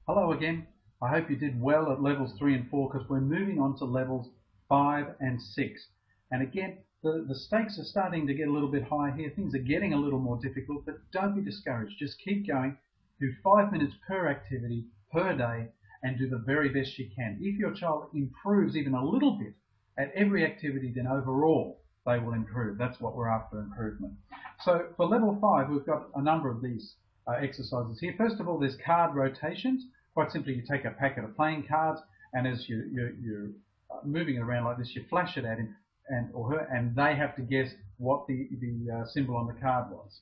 Hello again. I hope you did well at levels 3 and 4 because we're moving on to levels 5 and 6. And again, the stakes are starting to get a little bit higher here. Things are getting a little more difficult, but don't be discouraged. Just keep going. Do 5 minutes per activity per day and do the very best you can. If your child improves even a little bit at every activity, then overall they will improve. That's what we're after, improvement. So for level 5, we've got a number of these exercises here. First of all, there's card rotations. Quite simply, you take a packet of playing cards, and as you're moving it around like this, you flash it at him or her, and they have to guess what the symbol on the card was.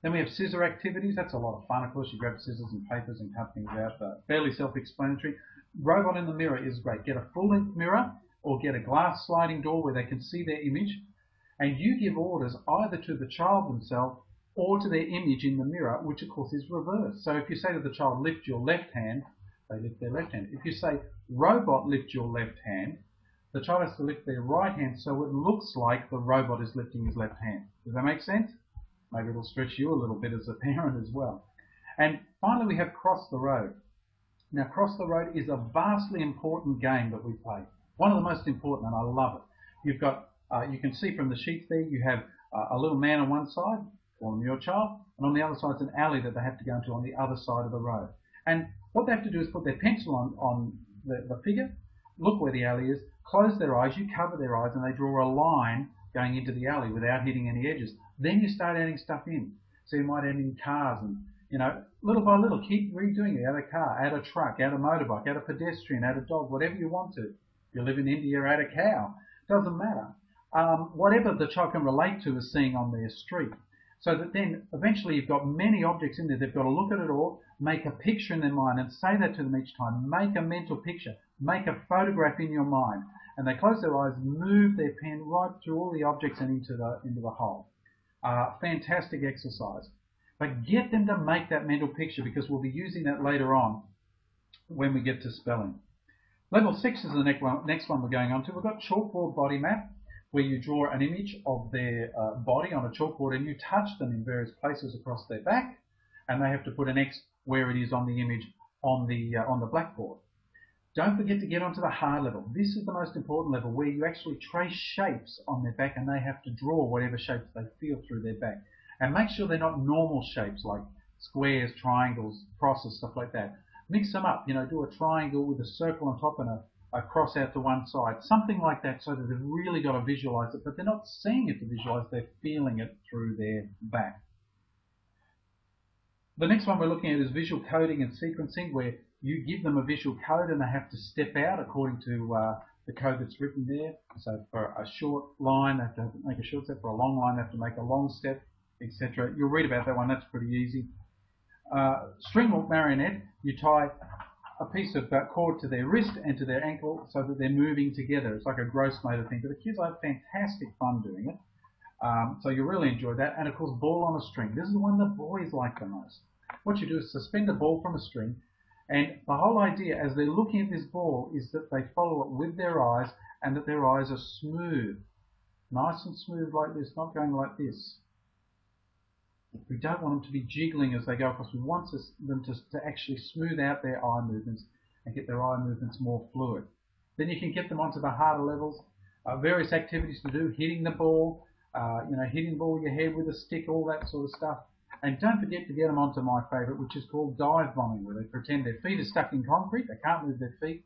Then we have scissor activities. That's a lot of fun. Of course, you grab scissors and papers and cut things out. Fairly self-explanatory. Robot in the mirror is great. Get a full-length mirror or get a glass sliding door where they can see their image, and you give orders either to the child themselves or to their image in the mirror, which of course is reversed. So if you say to the child, lift your left hand, they lift their left hand. If you say, robot, lift your left hand, the child has to lift their right hand so it looks like the robot is lifting his left hand. Does that make sense? Maybe it'll stretch you a little bit as a parent as well. And finally, we have cross the road. Now, cross the road is a vastly important game that we play. One of the most important, and I love it. You've got, you can see from the sheets there, you have a little man on one side, or your child, and on the other side is an alley that they have to go into on the other side of the road. And what they have to do is put their pencil on the figure, look where the alley is, close their eyes, you cover their eyes, and they draw a line going into the alley without hitting any edges. Then you start adding stuff in. So you might add in cars and, little by little, keep redoing it. Add a car, add a truck, add a motorbike, add a pedestrian, add a dog, whatever you want to. If you live in India, add a cow. Doesn't matter. Whatever the child can relate to is seeing on their street. So that then eventually you've got many objects in there. They've got to look at it all, make a picture in their mind and say that to them each time. Make a mental picture. Make a photograph in your mind. And they close their eyes, move their pen right through all the objects and into the hole. Fantastic exercise. But get them to make that mental picture because we'll be using that later on when we get to spelling. Level 6 is the next one we're going on to. We've got chalkboard body map, where you draw an image of their body on a chalkboard and you touch them in various places across their back, and they have to put an X where it is on the image on the blackboard. Don't forget to get onto the hard level. This is the most important level where you actually trace shapes on their back and they have to draw whatever shapes they feel through their back. And make sure they're not normal shapes like squares, triangles, crosses, stuff like that. Mix them up, do a triangle with a circle on top and a cross out to one side, something like that, so that they've really got to visualize it, but they're not seeing it to visualize, they're feeling it through their back. The next one we're looking at is visual coding and sequencing, where you give them a visual code and they have to step out according to the code that's written there. So for a short line, they have to make a short step. For a long line, they have to make a long step, etc. You'll read about that one, that's pretty easy. String or marionette, you tie a piece of cord to their wrist and to their ankle so that they're moving together. It's like a gross motor thing, but the kids have fantastic fun doing it. So you'll really enjoy that. And of course, ball on a string. This is the one the boys like the most. What you do is suspend a ball from a string, and the whole idea as they're looking at this ball is that they follow it with their eyes and that their eyes are smooth. Nice and smooth like this, not going like this. We don't want them to be jiggling as they go across. We want them to actually smooth out their eye movements and get their eye movements more fluid. Then you can get them onto the harder levels. Various activities to do, hitting the ball, hitting the ball with your head with a stick, all that sort of stuff. And don't forget to get them onto my favourite, which is called dive bombing, where they pretend their feet are stuck in concrete, they can't move their feet,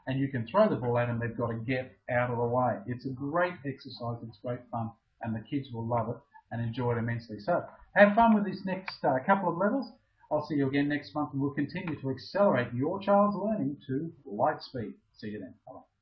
and you can throw the ball at them, they've got to get out of the way. It's a great exercise, it's great fun, and the kids will love it and enjoy it immensely. So have fun with this next couple of levels. I'll see you again next month, and we'll continue to accelerate your child's learning to light speed. See you then. Bye-bye.